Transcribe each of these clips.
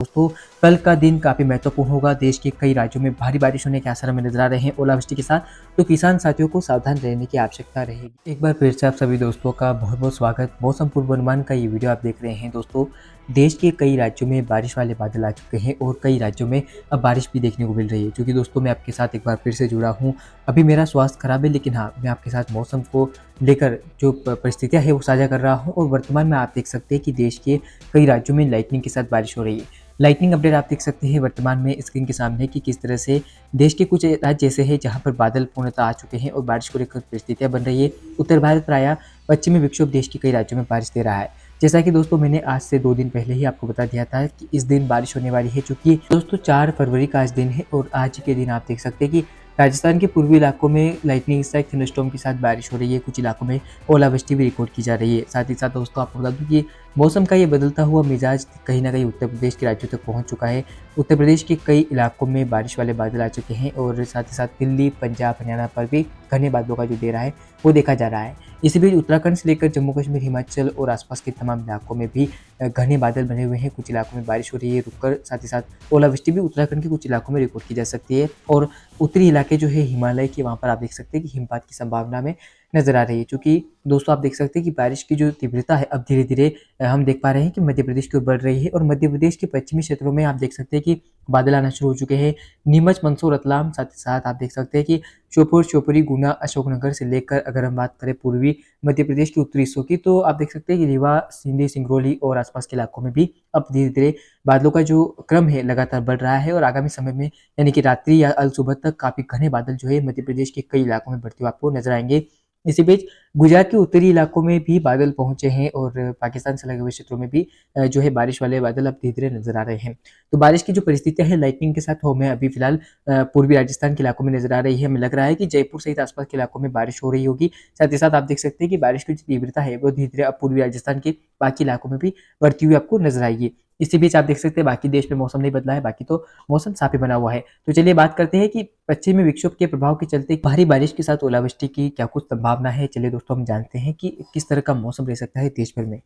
दोस्तों, कल का दिन काफ़ी महत्वपूर्ण होगा। देश के कई राज्यों में भारी बारिश होने के आसार हमें नजर आ रहे हैं ओलावृष्टि के साथ। तो किसान साथियों को सावधान रहने की आवश्यकता रहेगी। एक बार फिर से आप सभी दोस्तों का बहुत बहुत स्वागत। मौसम पूर्वानुमान का ये वीडियो आप देख रहे हैं। दोस्तों, देश के कई राज्यों में बारिश वाले बादल आ चुके हैं और कई राज्यों में अब बारिश भी देखने को मिल रही है। क्योंकि दोस्तों, मैं आपके साथ एक बार फिर से जुड़ा हूँ। अभी मेरा स्वास्थ्य खराब है, लेकिन हाँ, मैं आपके साथ मौसम को लेकर जो परिस्थितियाँ है वो साझा कर रहा हूँ। और वर्तमान में आप देख सकते हैं कि देश के कई राज्यों में लाइटनिंग के साथ बारिश हो रही है। लाइटनिंग अपडेट आप देख सकते हैं वर्तमान में स्क्रीन के सामने कि किस तरह से देश के कुछ राज्य ऐसे हैं जहां पर बादल पूर्णतः आ चुके हैं और बारिश को लेकर परिस्थितियां बन रही है। उत्तर भारत प्रायः पश्चिमी विक्षोभ देश के कई राज्यों में बारिश दे रहा है। जैसा कि दोस्तों, मैंने आज से 2 दिन पहले ही आपको बता दिया था कि इस दिन बारिश होने वाली है। चूंकि दोस्तों 4 फरवरी का आज दिन है और आज के दिन आप देख सकते हैं कि राजस्थान के पूर्वी इलाकों में लाइटनिंग स्ट्राइक थंडरस्टॉर्म के साथ बारिश हो रही है। कुछ इलाकों में ओलावृष्टि भी रिकॉर्ड की जा रही है। साथ ही साथ दोस्तों, आपको बता दूं कि मौसम का ये बदलता हुआ मिजाज कहीं न कहीं उत्तर प्रदेश के राज्यों तक पहुँच चुका है। उत्तर प्रदेश के कई इलाकों में बारिश वाले बादल आ चुके हैं और साथ ही साथ दिल्ली, पंजाब, हरियाणा पर भी घने बादलों का जो डेरा है वो देखा जा रहा है। इसी बीच उत्तराखंड से लेकर जम्मू कश्मीर, हिमाचल और आसपास के तमाम इलाकों में भी घने बादल बने हुए हैं। कुछ इलाकों में बारिश हो रही है रुककर। साथ ही साथ ओलावृष्टि भी उत्तराखंड के कुछ इलाकों में रिकॉर्ड की जा सकती है। और उत्तरी इलाके जो है हिमालय के, वहाँ पर आप देख सकते हैं कि हिमपात की संभावना में नज़र आ रही है। चूँकि दोस्तों, आप देख सकते हैं कि बारिश की जो तीव्रता है अब धीरे-धीरे हम देख पा रहे हैं कि मध्य प्रदेश की ओर बढ़ रही है। और मध्य प्रदेश के पश्चिमी क्षेत्रों में आप देख सकते हैं कि बादल आना शुरू हो चुके हैं। नीमच, मंदसौर, रतलाम, साथ ही साथ आप देख सकते हैं कि श्योपुर, शिवपुरी, गुना, अशोकनगर से लेकर अगर हम बात करें पूर्वी मध्य प्रदेश के उत्तरी हिस्सों की, तो आप देख सकते हैं कि रीवा, सींधी, सिंगरौली और आसपास के इलाकों में भी अब धीरे-धीरे बादलों का जो क्रम है लगातार बढ़ रहा है। और आगामी समय में यानी कि रात्रि या अल सुबह तक काफ़ी घने बादल जो है मध्य प्रदेश के कई इलाकों में बढ़ते हुए आपको नजर आएँगे। इसी बीच गुजरात के उत्तरी इलाकों में भी बादल पहुंचे हैं और पाकिस्तान से लगे हुए क्षेत्रों में भी जो है बारिश वाले बादल अब धीरे-धीरे नजर आ रहे हैं। तो बारिश की जो परिस्थितियां हैं लाइटनिंग के साथ, वो हमें अभी फिलहाल पूर्वी राजस्थान के इलाकों में नजर आ रही है। हमें लग रहा है कि जयपुर सहित आसपास के इलाकों में बारिश हो रही होगी। साथ ही साथ आप देख सकते हैं कि बारिश की जो तीव्रता है वो धीरे-धीरे अब पूर्वी राजस्थान के बाकी इलाकों में भी बढ़ती हुई आपको नजर आएगी। इसी बीच आप देख सकते हैं बाकी देश में मौसम नहीं बदला है, बाकी तो मौसम साफ ही बना हुआ है। तो चलिए बात करते हैं कि पश्चिमी विक्षोभ के प्रभाव के चलते भारी बारिश के साथ ओलावृष्टि की क्या कुछ संभावना है। चलिए दोस्तों, हम जानते हैं कि किस तरह का मौसम रह सकता है देश भर में।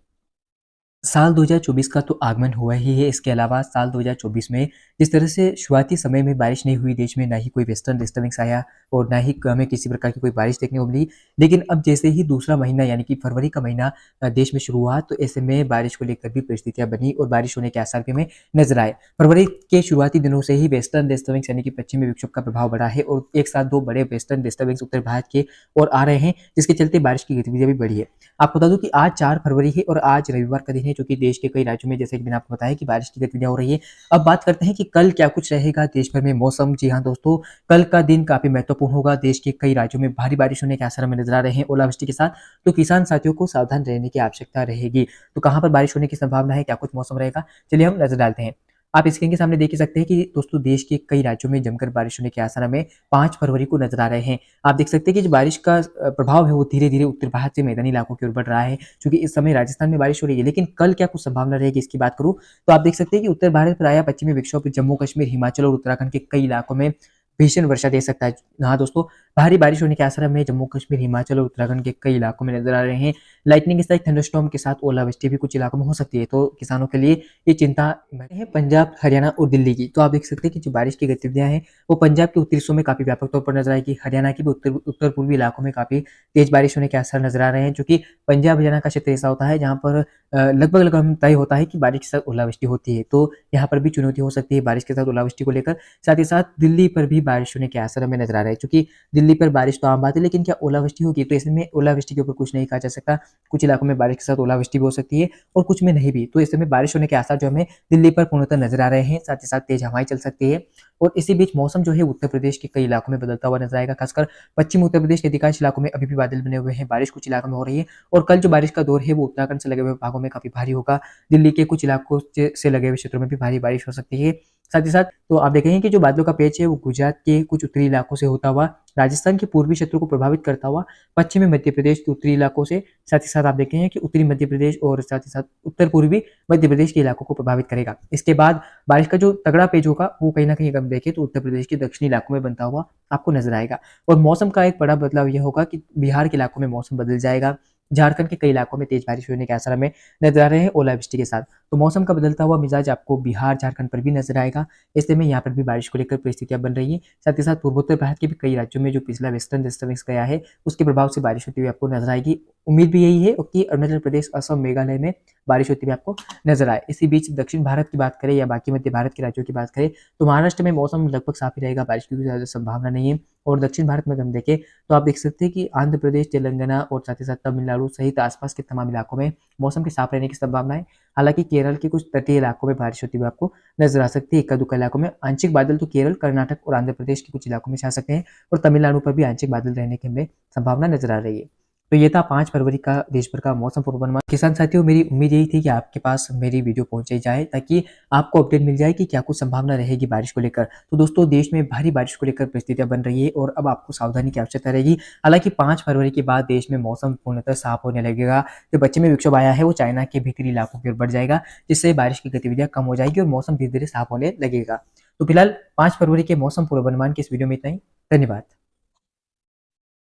साल 2024 का तो आगमन हुआ ही है। इसके अलावा साल 2024 में जिस तरह से शुरुआती समय में बारिश नहीं हुई देश में, ना ही कोई वेस्टर्न डिस्टर्बेंस आया और ना ही हमें किसी प्रकार की कोई बारिश देखने को मिली। लेकिन अब जैसे ही दूसरा महीना यानी कि फरवरी का महीना देश में शुरू हुआ, तो ऐसे में बारिश को लेकर भी परिस्थितियाँ बनी और बारिश होने के आसार भी हमें नजर आए। फरवरी के शुरुआती दिनों से ही वेस्टर्न डिस्टर्बेंस यानी कि पश्चिमी विक्षोभ का प्रभाव बढ़ा है और एक साथ 2 बड़े वेस्टर्न डिस्टर्बेंस उत्तर भारत के ओर आ रहे हैं, जिसके चलते बारिश की गतिविधियाँ भी बढ़ी है। आपको बता दूं कि आज 4 फरवरी है और आज रविवार का दिन है, जो कि देश के कई राज्यों में, जैसे कि मैंने आपको बताया, कि बारिश की गतिविधियां हो रही है। अब बात करते हैं कि कल क्या कुछ रहेगा देश भर में मौसम। जी हाँ दोस्तों, कल का दिन काफी महत्वपूर्ण होगा। देश के कई राज्यों में भारी बारिश होने के आसार हमें नजर आ रहे हैं ओलावृष्टि के साथ। तो किसान साथियों को सावधान रहने की आवश्यकता रहेगी। तो कहाँ पर बारिश होने की संभावना है, क्या कुछ मौसम रहेगा, चलिए हम नजर डालते हैं। आप स्क्रीन के सामने देख ही सकते हैं कि दोस्तों देश के कई राज्यों में जमकर बारिश होने के आसार हमें 5 फरवरी को नजर आ रहे हैं। आप देख सकते हैं कि जो बारिश का प्रभाव है वो धीरे-धीरे उत्तर भारत से मैदानी इलाकों की ओर बढ़ रहा है। चूँकि इस समय राजस्थान में बारिश हो रही है, लेकिन कल क्या कुछ संभावना रहेगी इसकी बात करूँ, तो आप देख सकते हैं कि उत्तर भारत प्रायः पश्चिमी विक्षोभ जम्मू कश्मीर, हिमाचल और उत्तराखंड के कई इलाकों में भीषण वर्षा दे सकता है। हाँ दोस्तों, भारी बारिश होने के आसार हमें जम्मू कश्मीर, हिमाचल और उत्तराखंड के कई इलाकों में नजर आ रहे हैं। लाइटनिंग स्ट्राइक थंडरस्टॉर्म के साथ ओलावृष्टि भी कुछ इलाकों में हो सकती है। तो किसानों के लिए ये चिंता है। पंजाब, हरियाणा और दिल्ली की, तो आप देख सकते हैं कि जो बारिश की गतिविधियां हैं वो पंजाब के उत्तरी हिस्सों में काफी व्यापक तौर पर नजर आएगी। हरियाणा के भी उत्तर पूर्वी इलाकों में काफी तेज बारिश होने के आसार नजर आ रहे हैं। जो कि पंजाब हरियाणा का क्षेत्र ऐसा होता है जहाँ पर लगभग तय होता है कि बारिश के साथ ओलावृष्टि होती है। तो यहाँ पर भी चुनौती हो सकती है बारिश के साथ ओलावृष्टि को लेकर। साथ ही साथ दिल्ली पर भी बारिश होने के आसार हमें नजर आ रहे हैं। क्योंकि दिल्ली पर बारिश तो आम बात है, लेकिन क्या ओलावृष्टि होगी, तो ऐसे में ओलावृष्टि के ऊपर कुछ नहीं कहा जा सकता। कुछ इलाकों में बारिश के साथ ओलावृष्टि भी हो सकती है और कुछ में नहीं भी। तो ऐसे में बारिश होने के आसार जो हमें दिल्ली पर पूर्णतः नजर आ रहे हैं। साथ ही साथ तेज हवाएं चल सकती है। और इसी बीच मौसम जो है उत्तर प्रदेश के कई इलाकों में बदलता हुआ नजर आएगा। खासकर पश्चिम उत्तर प्रदेश के अधिकांश इलाकों में अभी भी बादल बने हुए हैं। बारिश कुछ इलाकों में हो रही है और कल जो बारिश का दौर है वो उत्तराखंड से लगे हुए भागों में काफी भारी होगा। दिल्ली के कुछ इलाकों से लगे हुए क्षेत्रों में भी भारी बारिश हो सकती है। साथ ही साथ तो आप देखेंगे कि जो बादलों का पेच है वो गुजरात के कुछ उत्तरी इलाकों से होता हुआ राजस्थान के पूर्वी क्षेत्रों को प्रभावित करता हुआ पश्चिमी मध्य प्रदेश के उत्तरी इलाकों से, साथ ही साथ आप देखेंगे कि उत्तरी मध्य प्रदेश और साथ ही साथ उत्तर पूर्वी मध्य प्रदेश के इलाकों को प्रभावित करेगा। इसके बाद बारिश का जो तगड़ा पेज होगा वो कहीं ना कहीं अगर हम देखें तो उत्तर प्रदेश के दक्षिणी इलाकों में बनता हुआ आपको नजर आएगा। और मौसम का एक बड़ा बदलाव यह होगा कि बिहार के इलाकों में मौसम बदल जाएगा। झारखंड के कई इलाकों में तेज बारिश होने के आसार हमें नजर आ रहे हैं ओलावृष्टि के साथ। तो मौसम का बदलता हुआ मिजाज आपको बिहार झारखंड पर भी नजर आएगा। ऐसे में यहाँ पर भी बारिश को लेकर परिस्थितियां बन रही है। साथ ही साथ पूर्वोत्तर भारत के भी कई राज्यों में जो पिछला वेस्टर्न डिस्टर्बेंस गया है उसके प्रभाव से बारिश होती हुई आपको नजर आएगी। उम्मीद भी यही है कि अरुणाचल प्रदेश, असम, मेघालय में बारिश होती हुई आपको नजर आए। इसी बीच दक्षिण भारत की बात करें या बाकी मध्य भारत के राज्यों की बात करें तो महाराष्ट्र में मौसम लगभग साफ ही रहेगा, बारिश की कोई ज्यादा संभावना नहीं है। और दक्षिण भारत में अगर हम देखें तो आप देख सकते हैं कि आंध्र प्रदेश, तेलंगाना और साथ ही साथ तमिलनाडु सहित आसपास के तमाम इलाकों में मौसम के साफ रहने की संभावना है। हालांकि केरल के कुछ तटीय इलाकों में बारिश होती हुई आपको नजर आ सकती है। इक्का दुक्का इलाकों में आंशिक बादल तो केरल, कर्नाटक और आंध्र प्रदेश के कुछ इलाकों में छा सकते हैं और तमिलनाडु पर भी आंशिक बादल रहने की हमें संभावना नजर आ रही है। तो ये था 5 फरवरी का देश भर का मौसम पूर्वानुमान। किसान साथियों, मेरी उम्मीद यही थी कि आपके पास मेरी वीडियो पहुंचाई जाए ताकि आपको अपडेट मिल जाए कि क्या कुछ संभावना रहेगी बारिश को लेकर। तो दोस्तों, देश में भारी बारिश को लेकर परिस्थितियां बन रही है और अब आपको सावधानी की आवश्यकता रहेगी। हालांकि 5 फरवरी के बाद देश में मौसम पूर्णतः साफ होने लगेगा। जो पश्चिमी विक्षोभ आया है वो चाइना के भीतरी इलाकों की ओर बढ़ जाएगा, जिससे बारिश की गतिविधियां कम हो जाएगी और मौसम धीरे धीरे साफ होने लगेगा। तो फिलहाल 5 फरवरी के मौसम पूर्वानुमान की इस वीडियो में इतना ही। धन्यवाद।